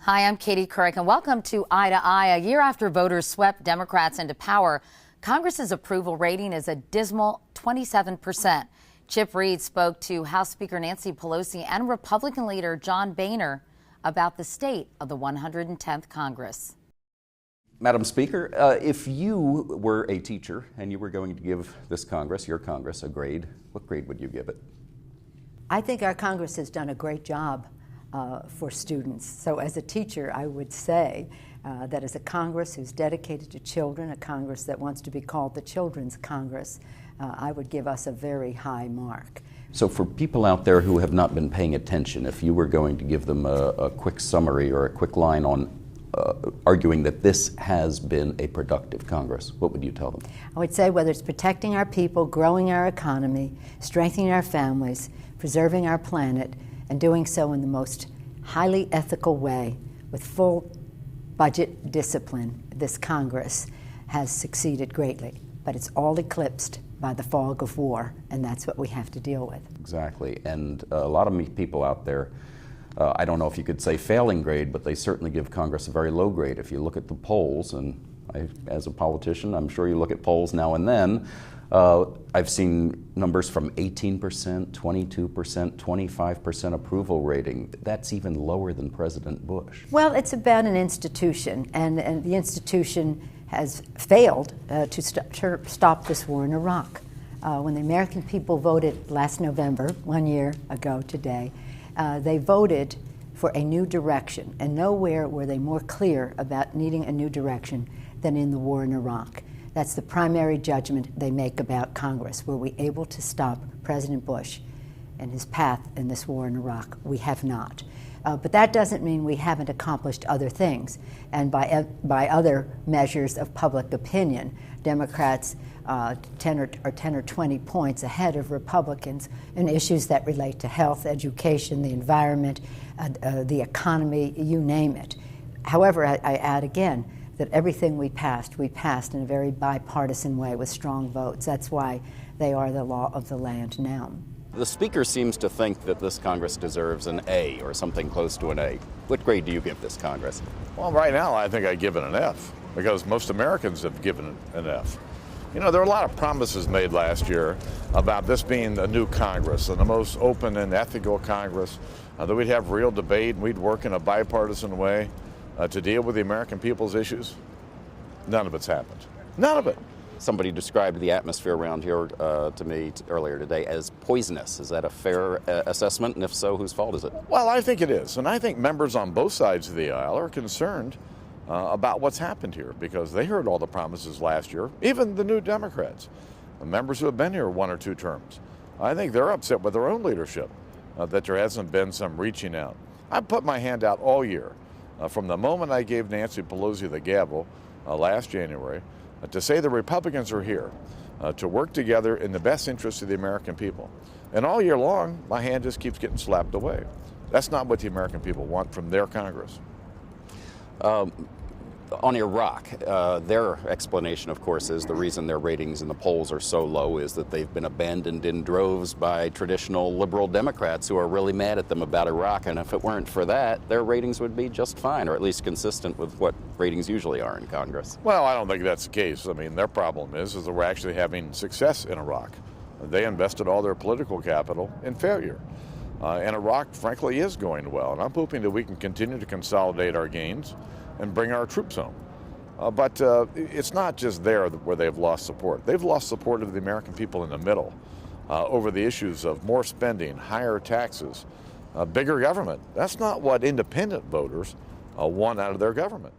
Hi, I'm Katie Couric, and welcome to Eye to Eye. A year after voters swept Democrats into power, Congress's approval rating is a dismal 27%. Chip Reid spoke to House Speaker Nancy Pelosi and Republican leader John Boehner about the state of the 110th Congress. Madam Speaker, if you were a teacher and you were going to give this Congress, your Congress, a grade, what grade would you give it? I think our Congress has done a great job for students. So as a teacher, I would say that as a Congress who's dedicated to children, a Congress that wants to be called the Children's Congress, I would give us a very high mark. So for people out there who have not been paying attention, if you were going to give them a quick summary or a quick line on arguing that this has been a productive Congress, what would you tell them? I would say whether it's protecting our people, growing our economy, strengthening our families, preserving our planet, and doing so in the most highly ethical way with full budget discipline, this Congress has succeeded greatly. But it's all eclipsed by the fog of war, and that's what we have to deal with. Exactly, and a lot of people out there, I don't know if you could say failing grade, but they certainly give Congress a very low grade. If you look at the polls, and as a politician, I'm sure you look at polls now and then, I've seen numbers from 18%, 22%, 25% approval rating. That's even lower than President Bush. Well, it's about an institution, and the institution has failed to stop this war in Iraq. When the American people voted last November, 1 year ago today, they voted for a new direction, and nowhere were they more clear about needing a new direction than in the war in Iraq. That's the primary judgment they make about Congress. Were we able to stop President Bush and his path in this war in Iraq? We have not. But that doesn't mean we haven't accomplished other things. And by other measures of public opinion, Democrats 10 or 20 points ahead of Republicans in issues that relate to health, education, the environment, the economy, you name it. However, I add again, that everything we passed in a very bipartisan way with strong votes. That's why they are the law of the land now. The Speaker seems to think that this Congress deserves an A or something close to an A. What grade do you give this Congress? Well, right now I think I'd give it an F, because most Americans have given it an F. You know, there were a lot of promises made last year about this being a new Congress and the most open and ethical Congress, that we'd have real debate and we'd work in a bipartisan way to deal with the American people's issues. None of it's happened. None of it. Somebody described the atmosphere around here to me earlier today as poisonous. Is that a fair assessment? And if so, whose fault is it? Well, I think it is. And I think members on both sides of the aisle are concerned about what's happened here, because they heard all the promises last year, even the new Democrats, the members who have been here 1 or 2 terms. I think they're upset with their own leadership, that there hasn't been some reaching out. I've put my hand out all year. From the moment I gave Nancy Pelosi the gavel last January, to say the Republicans are here to work together in the best interest of the American people. And all year long, my hand just keeps getting slapped away. That's not what the American people want from their Congress. On Iraq, their explanation, of course, is the reason their ratings in the polls are so low is that they've been abandoned in droves by traditional liberal Democrats who are really mad at them about Iraq. And if it weren't for that, their ratings would be just fine, or at least consistent with what ratings usually are in Congress. Well, I don't think that's the case. I mean, their problem is that we're actually having success in Iraq. They invested all their political capital in failure. And Iraq, frankly, is going well. And I'm hoping that we can continue to consolidate our gains and bring our troops home. But it's not just there where they've lost support. They've lost support of the American people in the middle over the issues of more spending, higher taxes, bigger government. That's not what independent voters want out of their government.